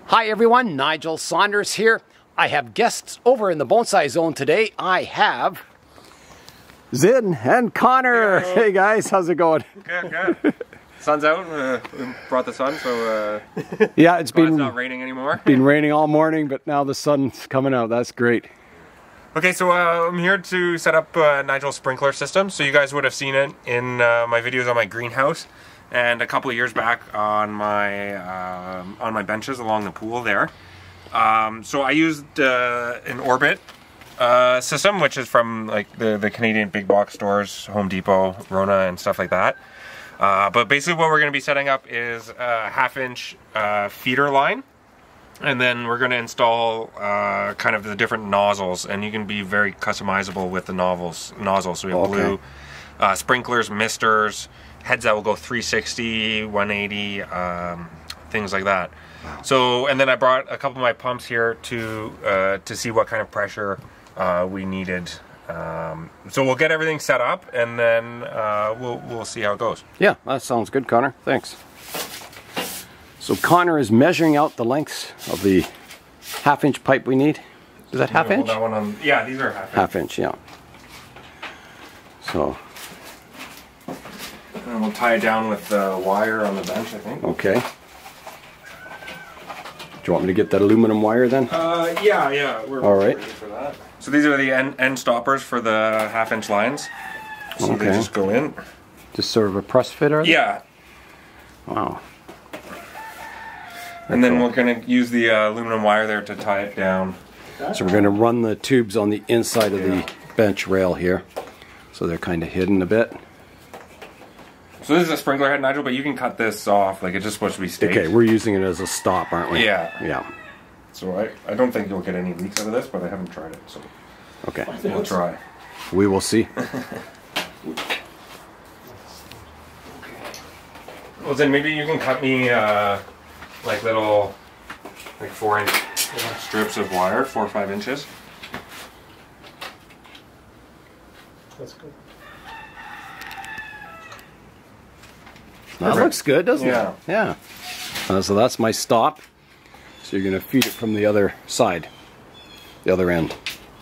Hi everyone, Nigel Saunders here. I have guests over in the Bonsai Zone today. I have Zin and Connor. Hello. Hey guys, how's it going? Good. Sun's out. We brought the sun, so Yeah, it's it's not raining anymore. been raining all morning, but now the sun's coming out. That's great. Okay, so I'm here to set up Nigel's sprinkler system. So you guys would have seen it in my videos on my greenhouse, and a couple of years back on my benches along the pool there. So I used an Orbit system, which is from like the Canadian big box stores, Home Depot, Rona, and stuff like that. But basically what we're going to be setting up is a 1/2-inch feeder line, and then we're going to install kind of the different nozzles, and you can be very customizable with the nozzles. So we have blue sprinklers, misters, heads that will go 360, 180, things like that. So, and then I brought a couple of my pumps here to see what kind of pressure we needed. So we'll get everything set up, and then we'll see how it goes. Yeah, that sounds good, Connor. Thanks. So Connor is measuring out the lengths of the 1/2-inch pipe we need. Is that 1/2 inch? That one on, yeah, these are 1/2 1/2 inch, inch. yeah. So. And we'll tie it down with the wire on the bench, I think. Okay. Do you want me to get that aluminum wire then? Yeah. We're all right. ready for that. So these are the end stoppers for the 1/2-inch lines. So they just go in. Just sort of a press fit, are they? Yeah. Wow. And then we're going to use the aluminum wire there to tie it down. So we're going to run the tubes on the inside of the bench rail here. So they're kind of hidden a bit. So this is a sprinkler head, Nigel, but you can cut this off. Like, it's just supposed to be staked. Okay, we're using it as a stop, aren't we? Yeah. Yeah. So I don't think you'll get any leaks out of this, but I haven't tried it, so Okay. we'll try. We will see. Well, then maybe you can cut me like little, like 4-inch strips of wire, 4 or 5 inches. That's good. That looks good, doesn't it? Yeah. So that's my stop. So you're going to feed it from the other side, the other end.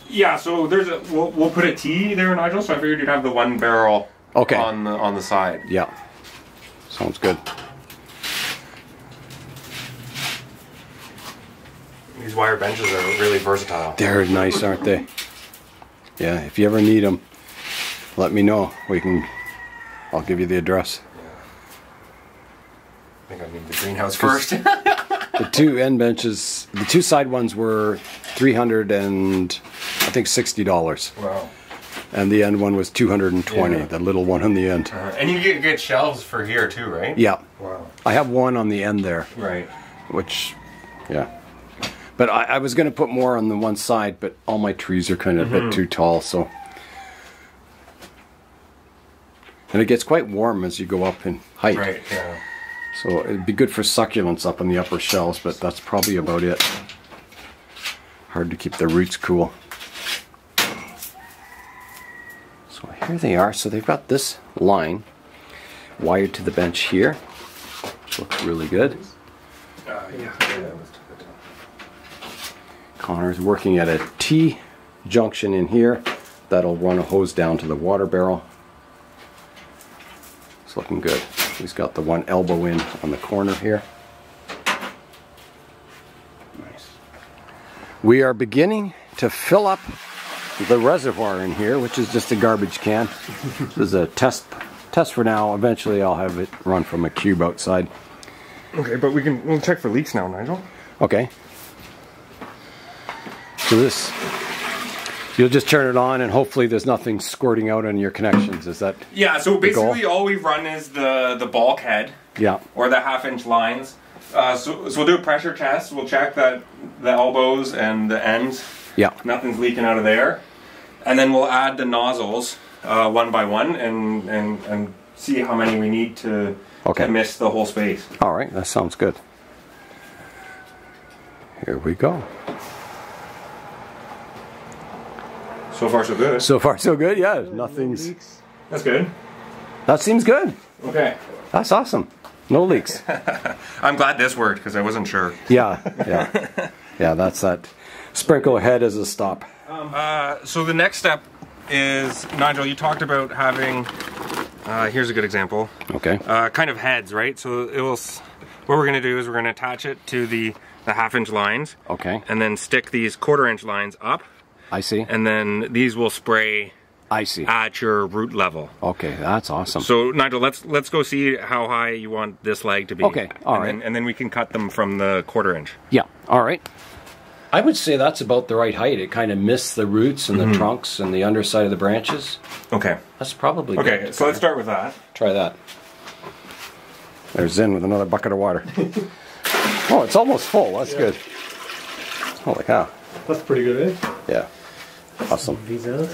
Yeah. So there's a we'll put a T there, Nigel. So I figured you'd have the one barrel on the side. Yeah. Sounds good. These wire benches are really versatile. They're nice, aren't they? Yeah. If you ever need them, let me know. I'll give you the address. I think I need the greenhouse first. The two end benches, the two side ones were $360. Wow. And the end one was $220. The little one on the end. And you get good shelves for here too, right? Yeah. Wow. I have one on the end there. Right. Which, yeah. But I was going to put more on the one side, but all my trees are kind of a bit too tall, so. And it gets quite warm as you go up in height. Right, yeah. So it'd be good for succulents up in the upper shelves, but that's probably about it. Hard to keep the roots cool. So here they are. So they've got this line wired to the bench here. Looks really good. Yeah. Connor's working at a T junction in here. That'll run a hose down to the water barrel. It's looking good. He's got the one elbow in on the corner here. Nice. We are beginning to fill up the reservoir in here, which is just a garbage can. This is a test for now. Eventually I'll have it run from a cube outside. Okay, but we'll check for leaks now, Nigel. Okay. So this, you'll just turn it on and hopefully there's nothing squirting out on your connections. Is that so basically all we've run is the bulkhead. Yeah. Or the 1/2-inch lines. So we'll do a pressure test. We'll check that the elbows and the ends. Yeah. Nothing's leaking out of there. And then we'll add the nozzles one by one and see how many we need to miss the whole space. All right, that sounds good. Here we go. So far so good. So far so good, yeah. Nothing's... That's good. That seems good. Okay. That's awesome. No leaks. I'm glad this worked because I wasn't sure. Yeah, yeah. Yeah, that's that. Sprinkler head as a stop. So the next step is, Nigel, you talked about having, here's a good example. Okay. Kind of heads, right? So it will, what we're going to do is we're going to attach it to the half-inch lines. Okay. And then stick these quarter-inch lines up. I see. And then these will spray I see. at your root level. Okay, that's awesome. So Nigel, let's go see how high you want this leg to be. Okay, all right. And then we can cut them from the quarter-inch. Yeah, all right. I would say that's about the right height. It kind of missed the roots and the trunks and the underside of the branches. Okay. That's probably good. Okay, so let's start with that. Try that. There's Zen with another bucket of water. Oh, it's almost full. That's good. Holy cow. That's pretty good, eh? Yeah. Awesome. These out.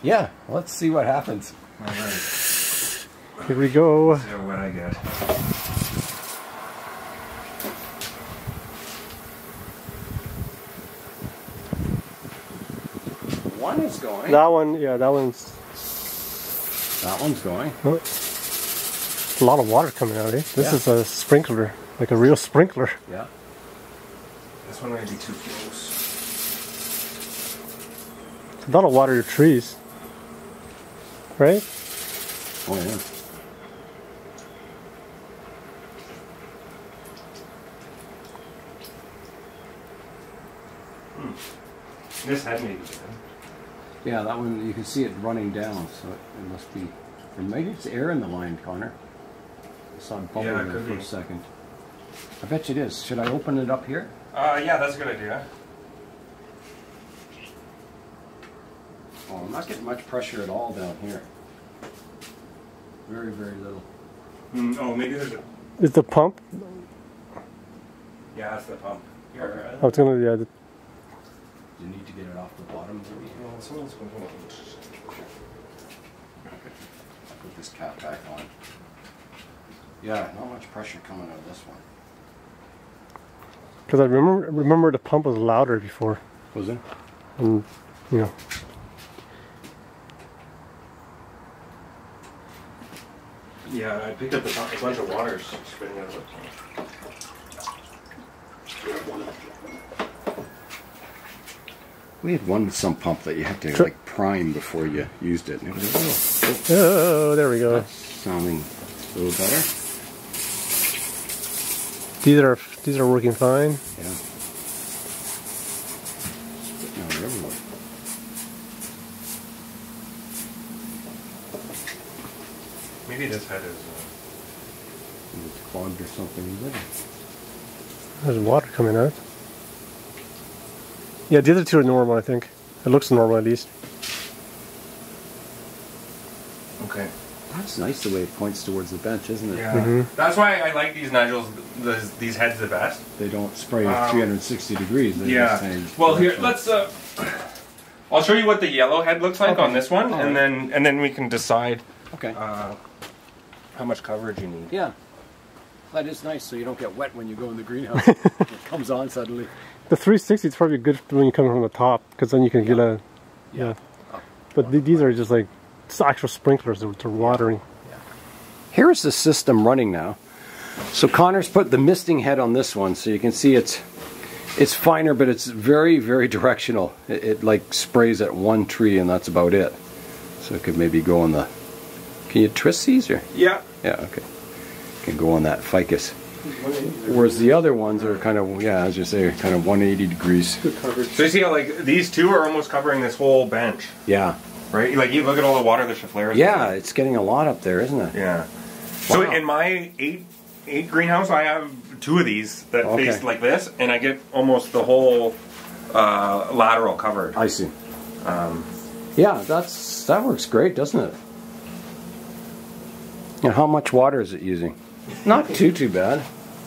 Yeah, let's see what happens. All right. Here we go. See what I get. One is going. That one, yeah, that one's... That one's going. Oh, a lot of water coming out, eh? This is a sprinkler, like a real sprinkler. Yeah. This one might be too close. That'll water your trees, right? Oh, yeah. This head may be good. Yeah, that one, you can see it running down, so it must be... Or maybe it's air in the line, Connor. I saw it bubbling there for a second. I bet you it is. Should I open it up here? Yeah, that's a good idea. Oh, I'm not getting much pressure at all down here. Very, very little. Oh, maybe there's a... Is the pump? Yeah, that's the pump. Here, I was gonna, yeah. You need to get it off the bottom, maybe? someone's going to... I'll put this cap back on. Yeah, not much pressure coming out of this one. Because I remember the pump was louder before. Was it? And, you know. Yeah, I picked up a bunch of water spitting out of it. We had one sump pump that you had to like prime before you used it. And it was a little, Oh, there we go. that's sounding a little better. These are working fine. Yeah. No, everywhere. Maybe this head is... It's clogged or something, isn't it? There's water coming out. Yeah, the other two are normal, I think. It looks normal at least. Okay. That's nice the way it points towards the bench, isn't it? Yeah. That's why I like these Nigels, these heads the best. They don't spray 360 degrees. They just say Well, here, let's... I'll show you what the yellow head looks like on this one, and then we can decide okay. how much coverage you need. Yeah. That is nice, so you don't get wet when you go in the greenhouse. It comes on suddenly. The 360 is probably good when you come from the top, because then you can get a... Yeah. But these are just like actual sprinklers that are watering. Yeah. Here's the system running now. So Connor's put the misting head on this one, so you can see it's finer, but it's very, very directional. It like sprays at one tree, and that's about it. So it could maybe go on the... Can you twist these? Or? Yeah. Yeah, okay. Can go on that ficus. Whereas the other ones are kind of, yeah, as you say, kind of 180 degrees. Good coverage. So you see how like these two are almost covering this whole bench, Yeah. right? Like you look at all the water the Schefflera. Yeah, it's getting a lot up there, isn't it? Yeah. So Wow. in my eight greenhouse, I have two of these that face like this, and I get almost the whole lateral covered. I see. Yeah, that works great, doesn't it? And how much water is it using? Not too bad.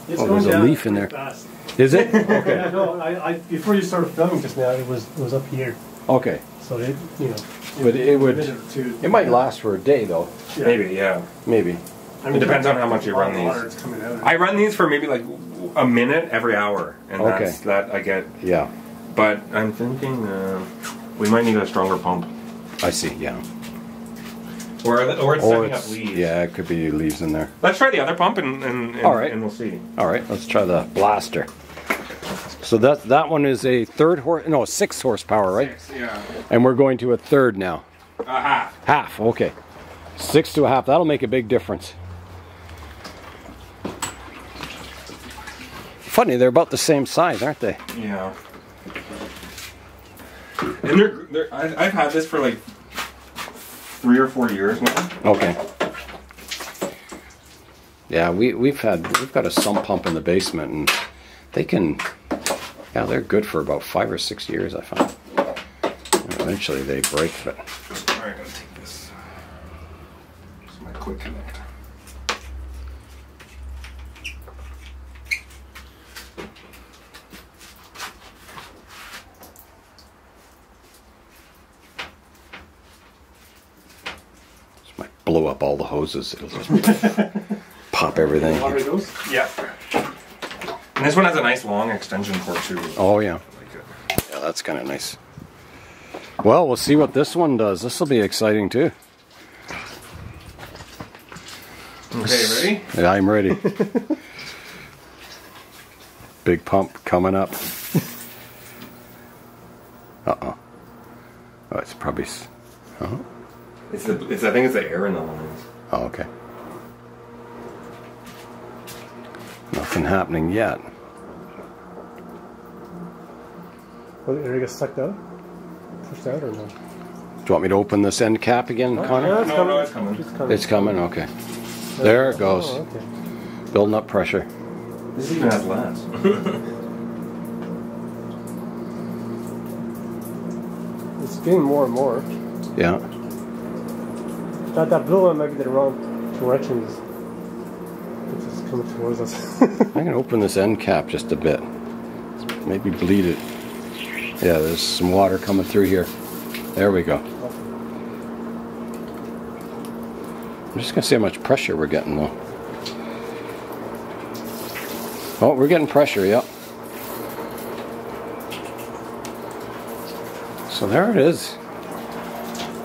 It's oh, there's a leaf in there. Fast. Is it? Okay. Yeah, no, I before you started filming just now, it was up here. Okay. So it, you know. But it might last for a day though. Yeah. Maybe, yeah. Maybe. I mean, It depends on how much you run water these. is coming out. I run these for maybe like a minute every hour, and that's that I get. Yeah. But I'm thinking we might need a stronger pump. I see, yeah. Or it's sucking up leaves. Yeah, it could be leaves in there. Let's try the other pump and All right. and we'll see. All right, let's try the blaster. So that one is a 6 horsepower, right? 6, yeah. And we're going to a third now. Half. Half, okay. 6 to a half, that'll make a big difference. Funny, they're about the same size, aren't they? Yeah. And I've had this for like 3 or 4 years now. Okay. Yeah, we've got a sump pump in the basement, and they can, yeah, they're good for about 5 or 6 years, I found. And eventually they break, but. All right, I'm gonna take this. This is my quick connect. This might blow up all the hoses. It'll just pop everything. Yeah. And this one has a nice long extension cord too. Oh yeah. I like it. Yeah, that's kind of nice. Well, we'll see what this one does. This will be exciting too. Okay, ready? Yeah, I'm ready. Big pump coming up. Uh-oh. Oh, it's probably... Oh, I think it's the air in the lines. oh, okay. Nothing happening yet. Will it get sucked out? Pushed out or no? Do you want me to open this end cap again, Connor? Yeah, it's No, coming. no, it's coming. It's coming. It's coming, okay. There it goes. Oh, okay. Building up pressure. This even has less. It's getting more and more. Yeah. That blue one might be the wrong direction. It's just coming towards us. I'm going to open this end cap just a bit. Maybe bleed it. Yeah, there's some water coming through here. There we go. I'm just going to see how much pressure we're getting though. Oh, we're getting pressure, yep. So there it is.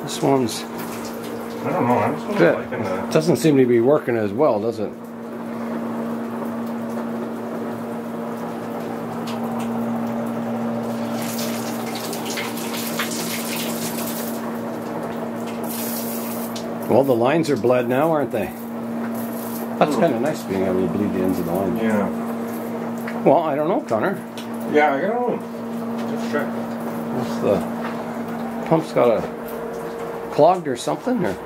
This one's... I don't know. I'm just Good. liking the... Doesn't seem to be working as well, does it? Well, the lines are bled now, aren't they? That's kind of nice being able to bleed the ends of the line. Yeah. Well, I don't know, Connor. Yeah, I don't know. Just check. What's the pump's got a clogged or something, or?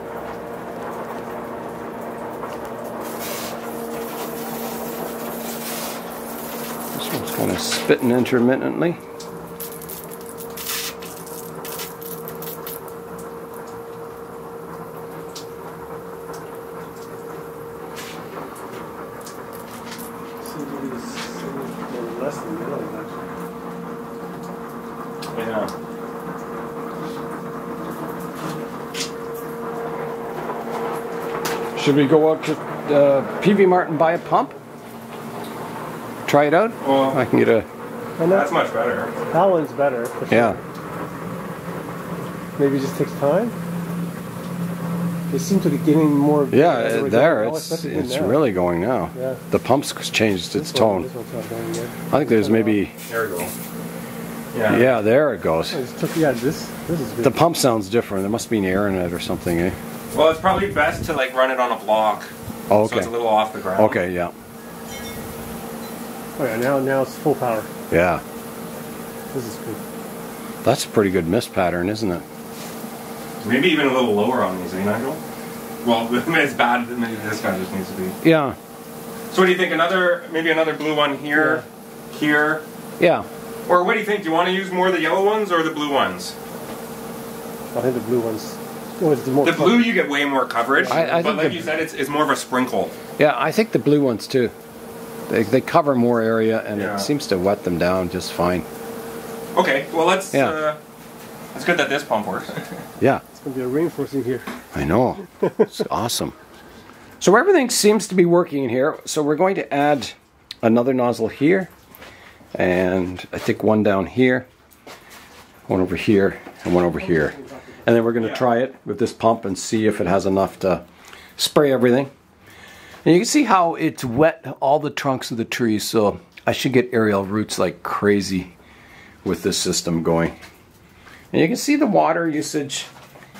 This one's kind of spitting intermittently. Less than the other one, Yeah. Should we go out to PV Mart and buy a pump? Try it out? Well, I can get a... And that's much better. that one's better. For sure. Yeah. Maybe it just takes time. They seem to be getting more. Yeah, there, Oh, it's better now. really going now. Yeah. The pump's changed its This one- tone. this one's not going yet. I think there's maybe... There we go. Yeah. Yeah, there it goes. Oh, it's took- yeah, this is good. The pump sounds different. There must be an air in it or something, eh? Well, it's probably best to like run it on a block. Oh, So okay. it's a little off the ground. Okay, yeah. Oh yeah, now it's full power. Yeah. This is good. That's a pretty good mist pattern, isn't it? Maybe even a little lower on these, Nigel? Well, it's bad. Maybe this guy just needs to be. Yeah. So what do you think? Maybe another blue one here, here. Yeah. Or what do you think? Do you want to use more of the yellow ones or the blue ones? I think the blue ones. Oh, it's more The blue you get way more coverage, I but think like you said, it's more of a sprinkle. Yeah, I think the blue ones too. They cover more area and Yeah. it seems to wet them down just fine. Okay, well let's. Yeah. It's good that this pump works. Yeah. It's going to be a reinforcing here. I know. It's awesome. So everything seems to be working in here. So we're going to add another nozzle here. And I think one down here. One over here. And one over here. And then we're going to try it with this pump and see if it has enough to spray everything. And you can see how it's wet all the trunks of the trees, so I should get aerial roots like crazy with this system going. And you can see the water usage.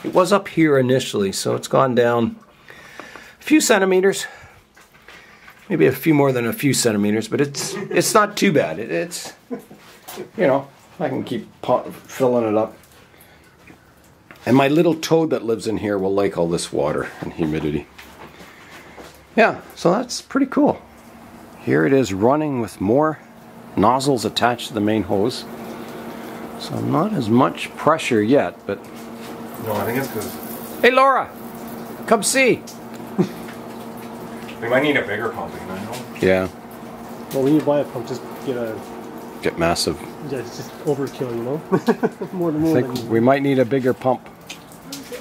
It was up here initially, so it's gone down a few centimeters. Maybe a few more than a few centimeters, but it's not too bad. It's, you know, I can keep filling it up. And my little toad that lives in here will like all this water and humidity. Yeah, so that's pretty cool. Here it is running with more nozzles attached to the main hose. So not as much pressure yet, but... No, I think it's because... Hey Laura! Come see! We might need a bigger pump, you know? Yeah. Well, when you buy a pump, just Get massive. Yeah, it's just overkill, you know? more I think we might need a bigger pump.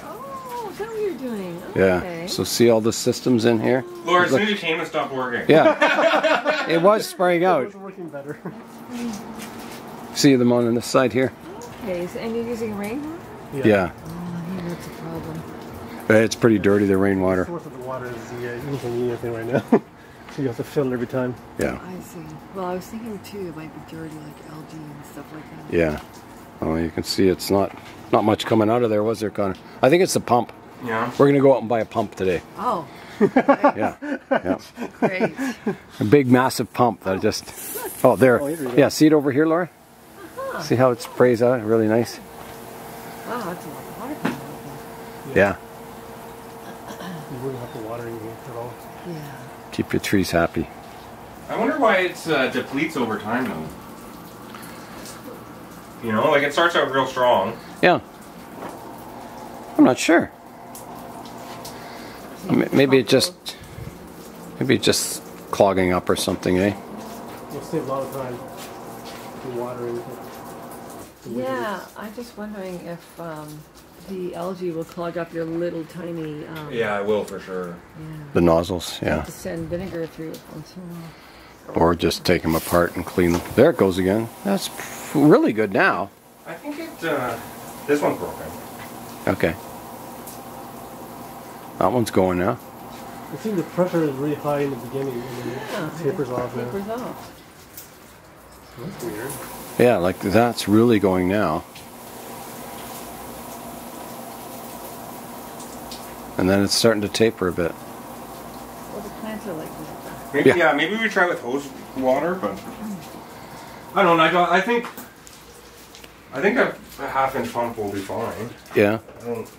Oh, is that what you're doing? Yeah. Okay. So see all the systems in here? Laura, as soon as you came, it stopped working. Yeah. It was spraying It out. was working better. See them on this side here? Okay, so, and you're using rainwater? Yeah. Oh, I think that's a problem. It's pretty dirty, the rainwater. The source of the water is the inconvenient thing right now. So you have to fill it every time. Yeah. I see. Well, I was thinking too, it might be dirty like algae and stuff like that. Yeah. Oh, you can see it's not much coming out of there, was there, Connor? I think it's the pump. Yeah. We're going to go out and buy a pump today. Oh. Yeah. Yeah. Great. A big, massive pump that just... Oh, there. Oh, here we go. Yeah, see it over here, Laura? See how it sprays out? Really nice. Wow, that's a lot of water coming out Yeah. You wouldn't have to water anything at all. there. Yeah. Keep your trees happy. I wonder why it depletes over time, though. You know, like it starts out real strong. Yeah. I'm not sure. Maybe it's just clogging up or something, eh? You'll save a lot of time watering. Yeah, I'm just wondering if the algae will clog up your little tiny... Yeah, I will for sure. Yeah. The nozzles, You have yeah. to send vinegar through it once in a while. Or just take them apart and clean them. There it goes again. That's really good now. I think this one's broken. Okay. That one's going now. I think the pressure is really high in the beginning and then it tapers off now. Tapers off. That's weird. Yeah, like that's really going now. And then it's starting to taper a bit. Well, the plants are like that. Maybe, Yeah. yeah, maybe we try with hose water, but I don't know. I think a half-inch pump will be fine. Yeah. I don't.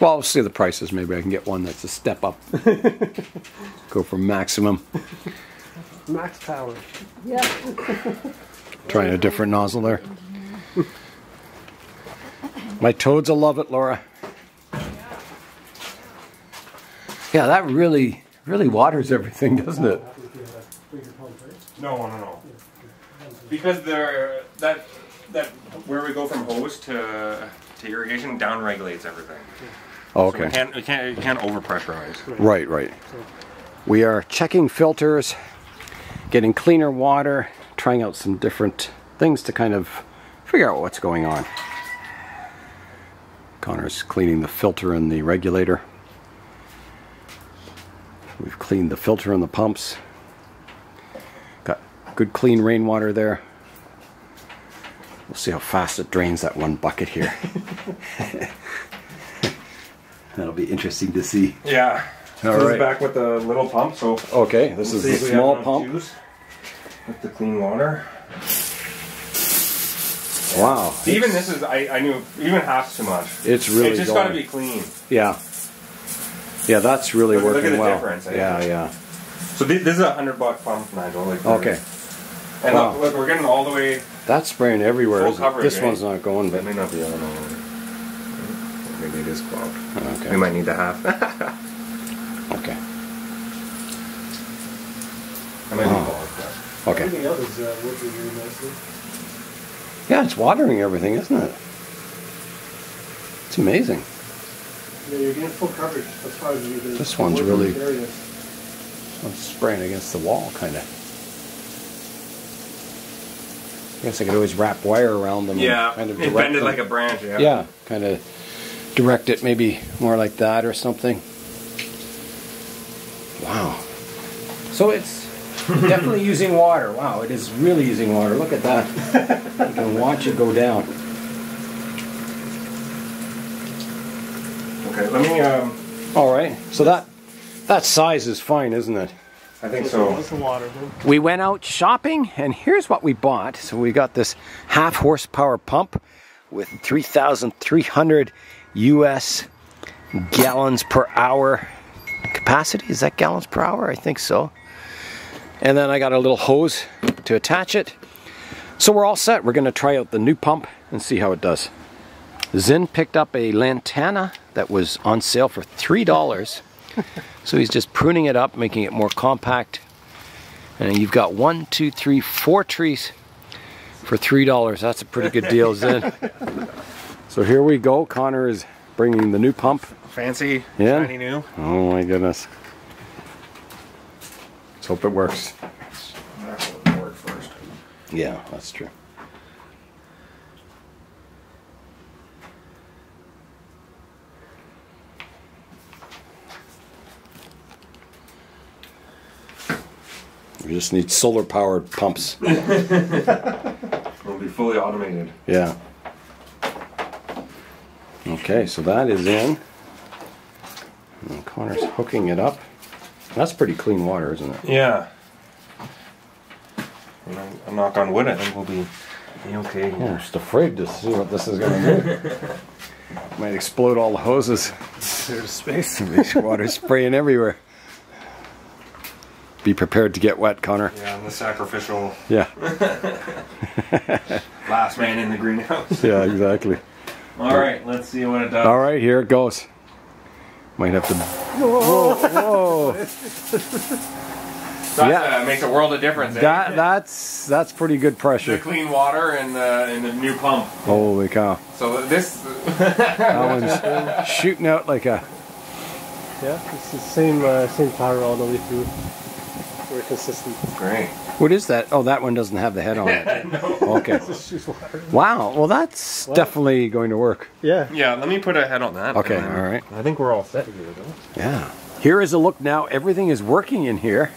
Well, we'll see the prices. Maybe I can get one that's a step up. Go for maximum. Max power. Yeah. Trying a different nozzle there. My toads will love it, Laura. Yeah, that really waters everything, doesn't it? No. Because that where we go from hose to irrigation down regulates everything. Oh, So okay. you can't overpressurize. Right. We are checking filters, getting cleaner water, trying out some different things to kind of figure out what's going on. Connor's cleaning the filter and the regulator. We've cleaned the filter and the pumps. Got good clean rainwater there. We'll see how fast it drains that one bucket here. That'll be interesting to see. Yeah. All This right. is back with the little pump, so Okay, this is see the if we small have enough pump. juice with the clean water. Wow. Even this is, I knew, even half's too much. It's really It's just going. got to be clean. Yeah. Yeah, that's really Look at working the well. difference, eh? Yeah. So this is a $100 pump, Nigel. Like Okay. And Wow. look, we're getting all the way. That's spraying everywhere. Full isn't it? coverage, This eh? one's not going, That but may not be on. Maybe it is clogged. okay. We might need the half. Okay. I might be clogged. But. Okay. Everything else is working really nicely. Yeah, it's watering everything, isn't it? It's amazing. Yeah, you're getting full coverage as far as you do. This one's really- areas. It's spraying against the wall, kind of. I guess I could always wrap wire around them. Yeah, and kind of and direct bend it them. like a branch. Yeah. Yeah, kind of direct it maybe more like that or something. Wow. So it's definitely using water. Wow, it is really using water. Look at that. You can watch it go down. Okay, let me. All right. So that size is fine, isn't it? I think so. That's the water. Then. We went out shopping, and here's what we bought. So we got this 1/2 horsepower pump with 3,300 US gallons per hour capacity. Is that gallons per hour? I think so. And then I got a little hose to attach it. So we're all set. We're going to try out the new pump and see how it does. Zin picked up a Lantana that was on sale for $3. So he's just pruning it up, making it more compact. And you've got 1, 2, 3, 4 trees for $3. That's a pretty good deal, Zin. So here we go. Connor is bringing the new pump. Fancy, Yeah. shiny new. Oh my goodness. Let's hope it works. That'll work first. Yeah, that's true. We just need solar powered pumps. It'll be fully automated. Yeah. Okay, so that is in. And Connor's hooking it up. That's pretty clean water, isn't it? Yeah. I'll knock on wood. I think we'll be okay. Yeah, I'm just afraid to see what this is going to do. Might explode all the hoses. There's space. There's water spraying everywhere. Be prepared to get wet, Connor. Yeah, I'm the sacrificial Yeah. last man in the greenhouse. Yeah, exactly. All right, let's see what it does. All right, here it goes. Might have to. Whoa! Whoa! That makes a world of difference. That's pretty good The pressure. clean water and the new pump. Holy cow! So this. That one's shooting out like a. Yeah, it's the same power all the way through. Very consistent. Great. What is that? Oh, that one doesn't have the head on it. No. Okay. Wow. Well, that's definitely going to work. Yeah. Yeah, let me put a head on that. Okay. and then- All right. I think we're all set here, though. Yeah. Here is a look now. Everything is working in here.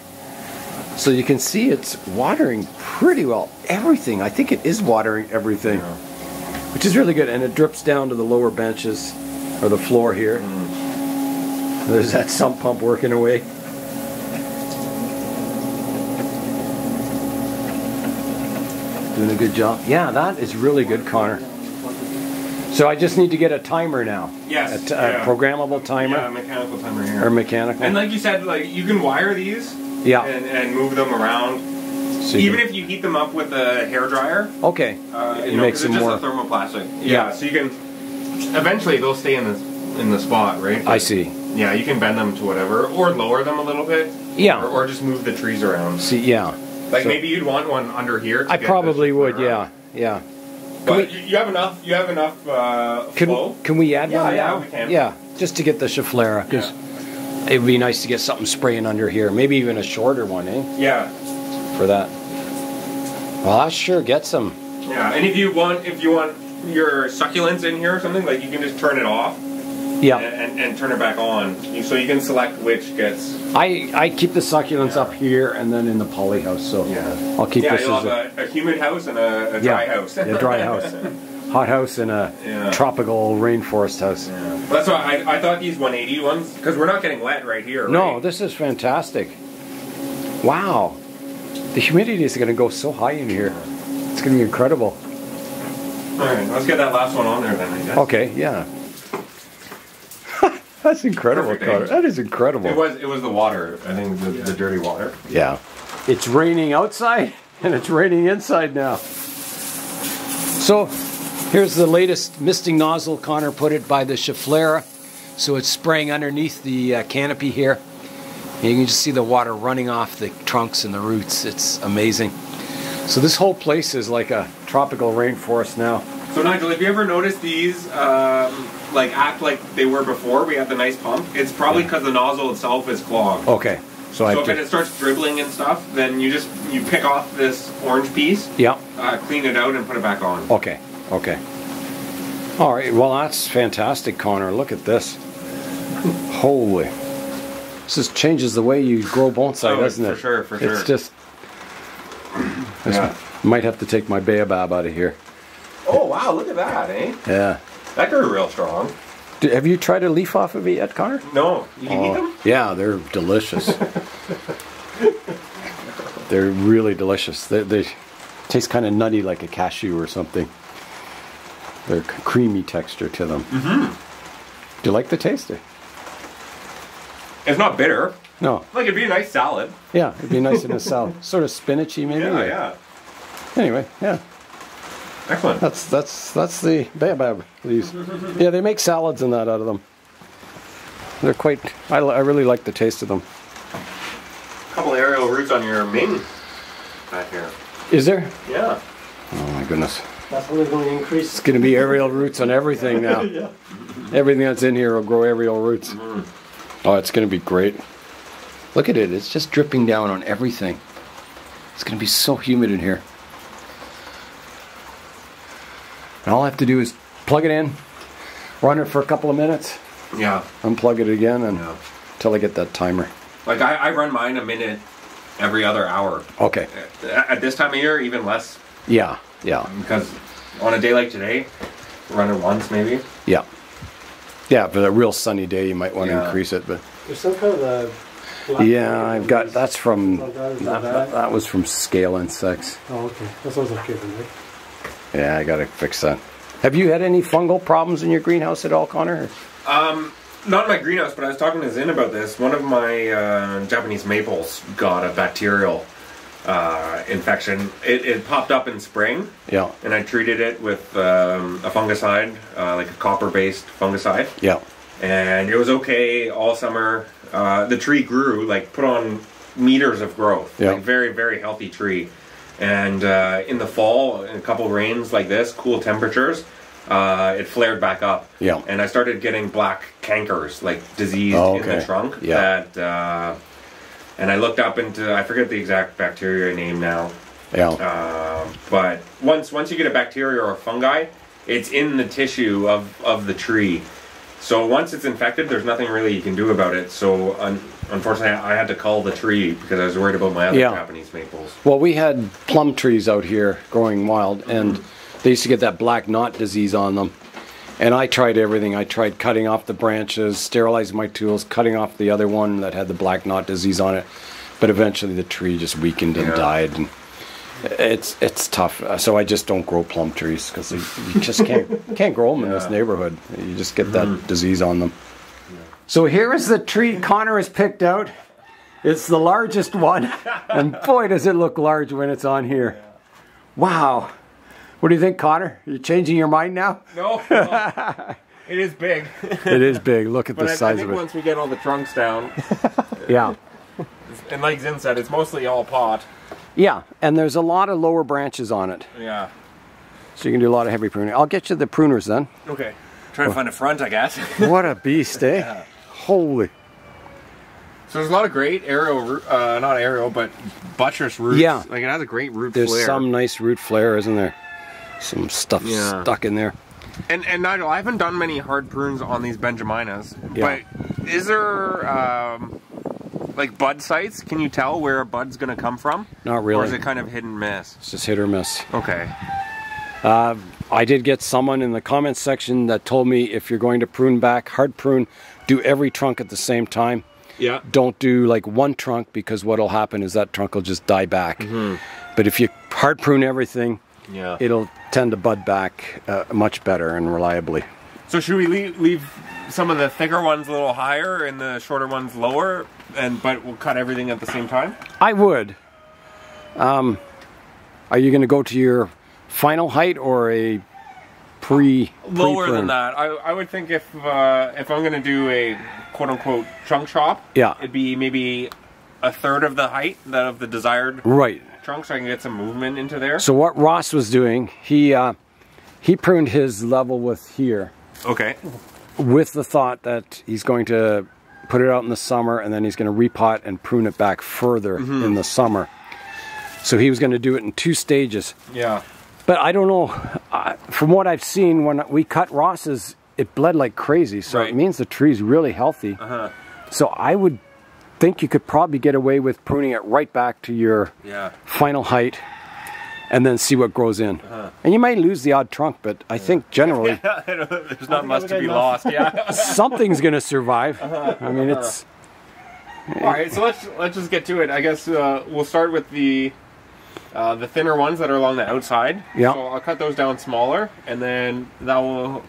So you can see it's watering pretty well. Everything. I think it is watering everything. Yeah. Which is really good. And it drips down to the lower benches or the floor here. There's that sump pump working away. Doing a good job. Yeah, that is really good, Connor. So I just need to get a timer now. Yes. A programmable timer. Yeah, mechanical timer here. Or mechanical. And like you said, like you can wire these. Yeah. And move them around. So Even if you heat them up with a hair dryer. Okay. It makes 'cause them it's more. just a thermoplastic. Yeah. So you can. Eventually, they'll stay in the spot, right? I see. Yeah, you can bend them to whatever, or lower them a little bit. Yeah. Or just move the trees around. See, yeah. Like So- maybe you'd want one under here. To I get probably the would. around. Yeah. Yeah. But you have enough. You have enough flow. Can we add one? Yeah, now? we can. Yeah, just to get the Schefflera, because it would be nice to get something spraying under here. Maybe even a shorter one, eh? Yeah. For that. Well, I sure get some. Yeah. And if you want your succulents in here or something, like you can just turn it off. Yeah. And turn it back on, so you can select which gets. I keep the succulents up here and then in the poly house, so Yeah. I'll keep Yeah, this you'll as have a humid house and a dry house. a dry house, hot house, and a Yeah. tropical rainforest house. Yeah. That's why I thought these 180 ones, because we're not getting wet right here. No, right? this is fantastic. Wow, the humidity is going to go so high in here. It's going to be incredible. All right, let's get that last one on there then. I guess. Okay, yeah. That's incredible, Perfect, Connor. That is incredible. It was the water. I think the dirty water. Yeah. It's raining outside and it's raining inside now. So here's the latest misting nozzle. Connor put it by the Schefflera. So it's spraying underneath the canopy here. And you can just see the water running off the trunks and the roots. It's amazing. So this whole place is like a tropical rainforest now. So Nigel, if you ever noticed these act like they were before we had the nice pump, it's probably because the nozzle itself is clogged. Okay. So if it starts dribbling and stuff, then you pick off this orange piece. Yeah. Clean it out and put it back on. Okay. Okay. All right. Well, that's fantastic, Connor. Look at this. Holy. This just changes the way you grow bonsai, doesn't it? For sure. For sure. It's just. Might have to take my baobab out of here. Oh wow! Look at that, eh? Yeah. That grew real strong. Have you tried a leaf off of it yet, Connor? No. You can eat them? Yeah, they're delicious. They're really delicious. They taste kind of nutty, like a cashew or something. They're creamy texture to them. Mm-hmm. Do you like the taste? It's not bitter. No. Like it'd be a nice salad. Yeah, it'd be nice in a salad. Sort of spinachy, maybe. Yeah. Anyway, yeah. Excellent. That's the baobab leaves. Yeah, they make salads and that out of them. They're quite. I really like the taste of them. A couple aerial roots on your main back here. Is there? Yeah. Oh my goodness. That's only going to increase. It's going to be aerial roots on everything now. Yeah. Everything that's in here will grow aerial roots. Oh, it's going to be great. Look at it. It's just dripping down on everything. It's going to be so humid in here. And all I have to do is plug it in, run it for a couple of minutes, Yeah. unplug it again, and until I get that timer. Like I run mine a minute every other hour. Okay. At this time of year, even less. Yeah. Yeah. Because on a day like today, run it once maybe. Yeah. Yeah. For a real sunny day, you might want to increase it, but. There's some kind of a. Yeah, I've got. That's from. That was from scale insects. Oh, okay. That's what I was kidding, right? Yeah, I gotta fix that. Have you had any fungal problems in your greenhouse at all, Connor? Not in my greenhouse, but I was talking to Zin about this. One of my Japanese maples got a bacterial infection. It popped up in spring. Yeah. And I treated it with a fungicide, like a copper-based fungicide. Yeah. And it was okay all summer. The tree grew, like put on meters of growth. Yeah. Like very, very healthy tree. And in the fall, in a couple rains like this, cool temperatures, it flared back up. Yeah. And I started getting black cankers, like disease in the trunk. Yeah. That, and I looked up into, I forget the exact bacteria name now. Yeah. But once you get a bacteria or a fungi, it's in the tissue of the tree. So once it's infected, there's nothing really you can do about it. So unfortunately, I had to cull the tree because I was worried about my other Japanese maples. Well, we had plum trees out here growing wild, and they used to get that black knot disease on them. And I tried everything. I tried cutting off the branches, sterilizing my tools, cutting off the other one that had the black knot disease on it. But eventually the tree just weakened and died. And it's tough. So I just don't grow plum trees because you just can't grow them in this neighborhood. You just get that disease on them. So here is the tree Connor has picked out. It's the largest one, and boy does it look large when it's on here. Wow. What do you think, Connor? Are you changing your mind now? No. It is big. It is big. Look at the size of it. Once we get all the trunks down. Yeah. And like Zin said, it's mostly all pot. Yeah, and there's a lot of lower branches on it. Yeah. So you can do a lot of heavy pruning. I'll get you the pruners then. Okay. Try to find a front, I guess. What a beast, eh? Yeah. Holy. So there's a lot of great aerial, not aerial, but buttress roots. Yeah. Like it has a great root flare. There's some nice root flare, isn't there? Some stuff stuck in there. And Nigel, I haven't done many hard prunes on these benjaminas, but is there like bud sites? Can you tell where a bud's going to come from? Not really. Or is it kind of hit and miss? It's just hit or miss. Okay. I did get someone in the comments section that told me if you're going to prune back, hard prune, do every trunk at the same time. Yeah. Don't do like one trunk because what'll happen is that trunk will just die back. But if you hard prune everything, it'll tend to bud back much better and reliably. So should we leave some of the thicker ones a little higher and the shorter ones lower, but we'll cut everything at the same time? I would. Are you going to go to your final height or a lower than that? I would think if I'm going to do a quote-unquote chunk chop, it'd be maybe a third of the height of the desired trunk, so I can get some movement into there. So what Ross was doing, he pruned his level with here. Okay. With the thought that he's going to put it out in the summer, and then he's going to repot and prune it back further in the summer. So he was going to do it in 2 stages. Yeah. But I don't know. From what I've seen, when we cut Ross's, it bled like crazy. So it means the tree's really healthy. So I would think you could probably get away with pruning it right back to your final height, and then see what grows in. And you might lose the odd trunk, but I think generally there's not much to be lost. Yeah. something's going to survive. I mean, it's... All right, so let's just get to it. I guess we'll start with the thinner ones that are along the outside. Yeah. So I'll cut those down smaller, and then that will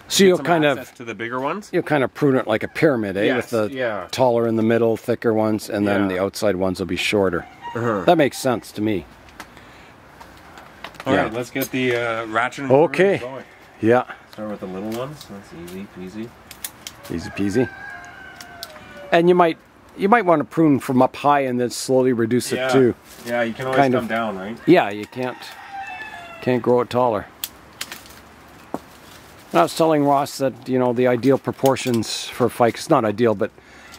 so you'll some kind access of to the bigger ones. You'll kind of prune it like a pyramid, eh? Yes, With the taller in the middle, thicker ones, and then the outside ones will be shorter. That makes sense to me. All right, let's get the ratchet. Okay. Going. Yeah. Start with the little ones. That's easy peasy. Easy peasy. And you might want to prune from up high and then slowly reduce it too. Yeah, you can always come down, right? Yeah, you can't grow it taller. And I was telling Ross that, you know, the ideal proportions for ficus, not ideal, but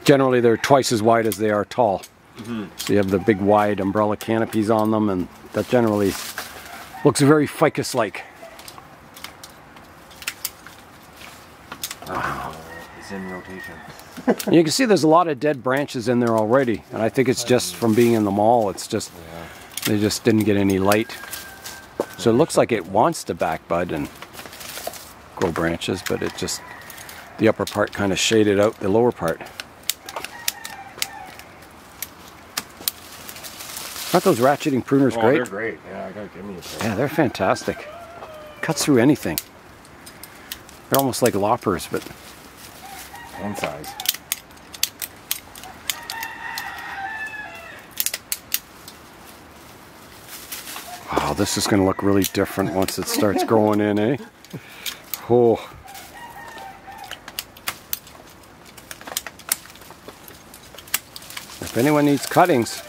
generally they're twice as wide as they are tall. So you have the big wide umbrella canopies on them, and that generally looks very ficus-like. It's in rotation. You can see there's a lot of dead branches in there already, and I think it's just from being in the mall. It's just they just didn't get any light, so it looks like it wants to back bud and grow branches, but it just the upper part kind of shaded out the lower part. Aren't those ratcheting pruners great? They're great. Yeah, I gotta give me a pair. Yeah, they're fantastic. Cuts through anything. They're almost like loppers, but And size. wow, this is going to look really different once it starts growing in, eh? Oh. If anyone needs cuttings,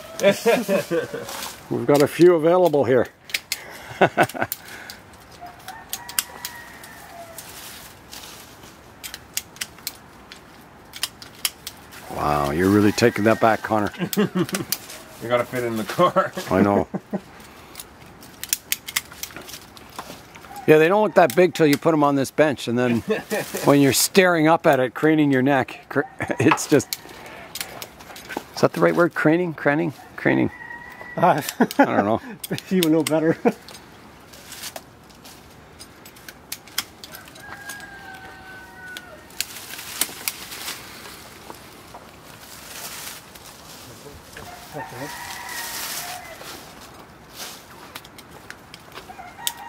we've got a few available here. Wow, you're really taking that back, Connor. You gotta fit in the car. I know. Yeah, they don't look that big till you put them on this bench, and then when you're staring up at it, craning your neck, it's just... Is that the right word? Craning? Craning? Craning. I don't know. You would know better.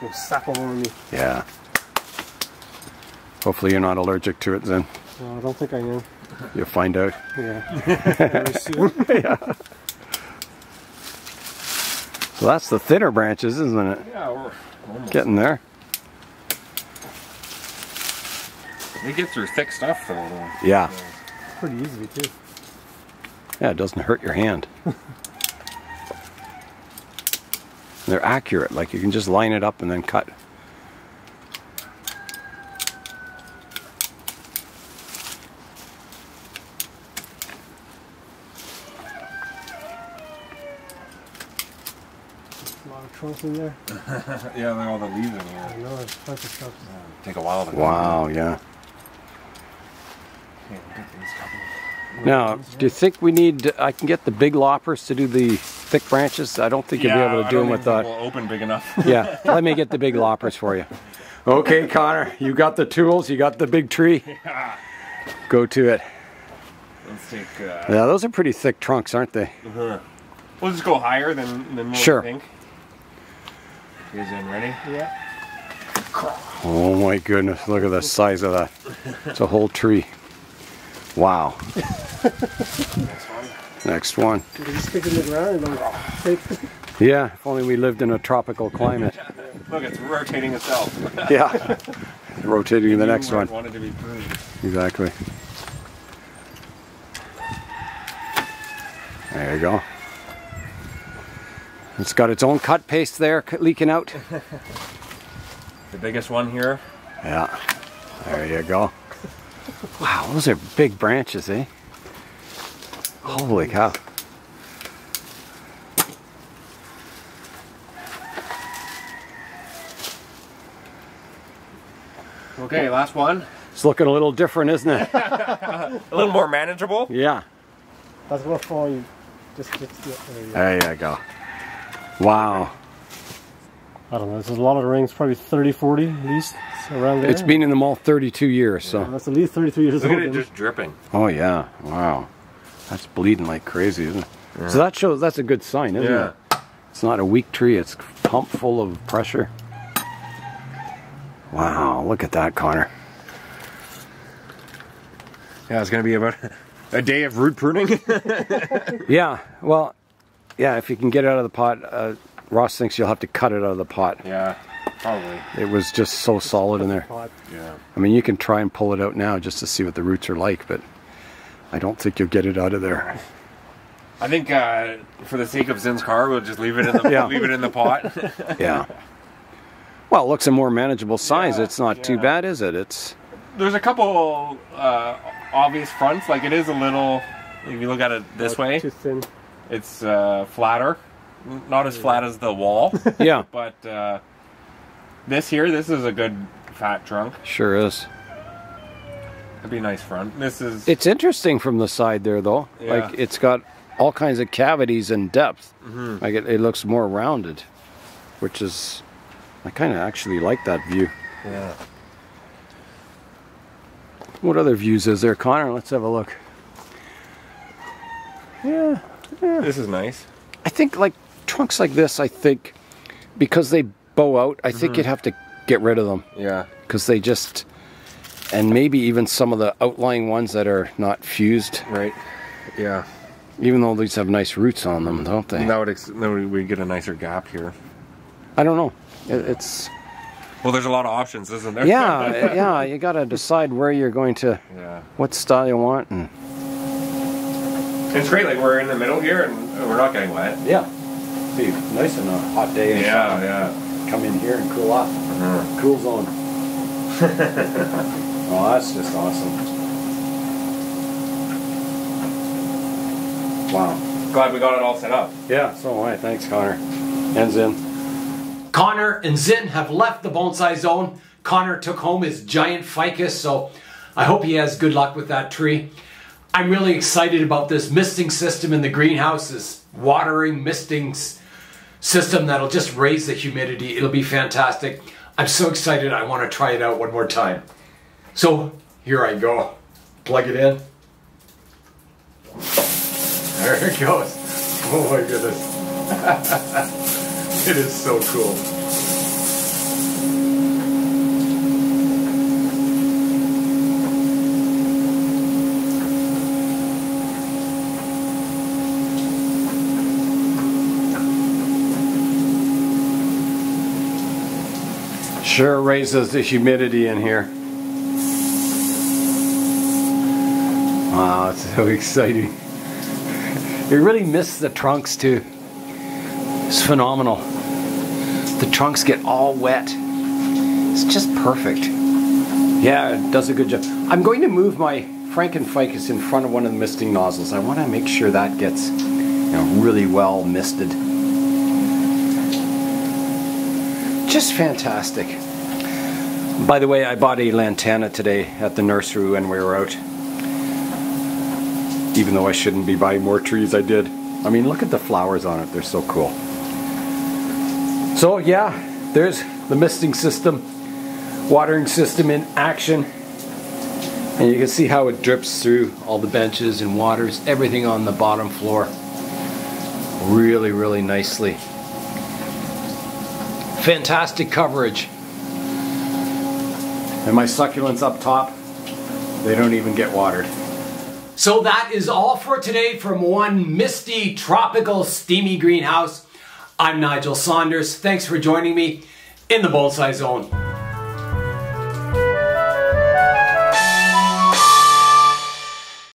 It'll sap all over me. Yeah. Hopefully you're not allergic to it then. No, I don't think I am. You'll find out. Yeah. Very soon. Yeah. So that's the thinner branches, isn't it? Yeah, we're almost Getting there. They get through thick stuff though. Yeah. Pretty easily too. Yeah, it doesn't hurt your hand. They're accurate, like you can just line it up and then cut. A lot of trunks in there. Yeah, look at all the leaves in here. I know, there's a bunch of stuff. Take a while to Wow, yeah. Yeah, we'll get these couple. Now, do you think we need, I can get the big loppers to do the thick branches? I don't think you'll be able to do them with that. Will open big enough. Yeah, let me get the big loppers for you. Okay, Connor, you got the tools, you got the big tree. Yeah. Go to it. Let's take. Yeah, those are pretty thick trunks, aren't they? We'll just go higher than what Sure. we think. You guys in ready? Yeah. Oh my goodness, look at the size of that. It's a whole tree. Wow. Next one. You can just stick it in the ground and it'll take. Yeah, if only we lived in a tropical climate. Look, it's rotating itself. Yeah. Rotating the next Where one. it wanted to be pruned. Exactly. There you go. It's got its own cut paste there leaking out. The biggest one here. Yeah. There you go. Wow, those are big branches, eh? Holy cow. Okay, last one. It's looking a little different, isn't it? A little more manageable. Yeah. That's what for you. Just There you go. Wow. I don't know. There's a lot of rings, probably 30, 40 at least around there. It's been in the mall 32 years, so. That's at least 32 years Look old. at it just dripping. Oh yeah. Wow. That's bleeding like crazy, isn't it? Yeah. So that shows that's a good sign, isn't it? It's not a weak tree. It's pumped full of pressure. Wow. Look at that, Connor. Yeah, it's going to be about a day of root pruning. Yeah. Well, yeah. If you can get it out of the pot, Ross thinks you'll have to cut it out of the pot. Yeah, probably. It was just so solid in there. Yeah. I mean, you can try and pull it out now just to see what the roots are like, but I don't think you'll get it out of there. I think for the sake of Zin's car, we'll just leave it in the leave it in the pot. Yeah. Well, it looks a more manageable size. Yeah, it's not too bad, is it? It's. There's a couple obvious fronts. Like it is a little. If you look at it this way, Too thin. it's flatter. Not as flat as the wall. Yeah. But this is a good fat trunk. Sure is. It'd be a nice front. This is. It's interesting from the side there, though. Yeah. Like it's got all kinds of cavities and depth. Mm-hmm. Like it looks more rounded, which is. I kind of actually like that view. Yeah. What other views is there, Connor? Let's have a look. Yeah. This is nice. I think like trunks like this, I think because they bow out, I think you'd have to get rid of them. Yeah. Because they just, and maybe even some of the outlying ones that are not fused. Right. Yeah. Even though these have nice roots on them, don't they? That would we get a nicer gap here. I don't know. It's. Well, there's a lot of options, isn't there? Yeah, yeah. You got to decide where you're going to, what style you want, and. It's great. Like we're in the middle here, and we're not getting wet. Yeah. Be nice on a hot day. And Yeah. come in here and cool off. Cool zone. Oh, that's just awesome. Wow. Glad we got it all set up. Yeah, so am I. Thanks, Connor. And Zin. Connor and Zin have left the Bonsai Zone. Connor took home his giant ficus, so I hope he has good luck with that tree. I'm really excited about this misting system in the greenhouse, this watering misting system that'll just raise the humidity. It'll be fantastic. I'm so excited I want to try it out one more time. So here I go. Plug it in. There it goes. Oh my goodness. It is so cool. Sure raises the humidity in here. Wow, it's so exciting. You really miss the trunks too. It's phenomenal. The trunks get all wet. It's just perfect. Yeah, it does a good job. I'm going to move my Frankenficus in front of one of the misting nozzles. I want to make sure that gets, really well misted. Just fantastic. By the way, I bought a lantana today at the nursery when we were out. Even though I shouldn't be buying more trees, I did. I mean, look at the flowers on it. They're so cool. So yeah, there's the misting system, watering system in action. And you can see how it drips through all the benches and waters everything on the bottom floor. Really, really nicely. Fantastic coverage. And my succulents up top, they don't even get watered. So that is all for today from one misty, tropical, steamy greenhouse. I'm Nigel Saunders. Thanks for joining me in the Bonsai Zone.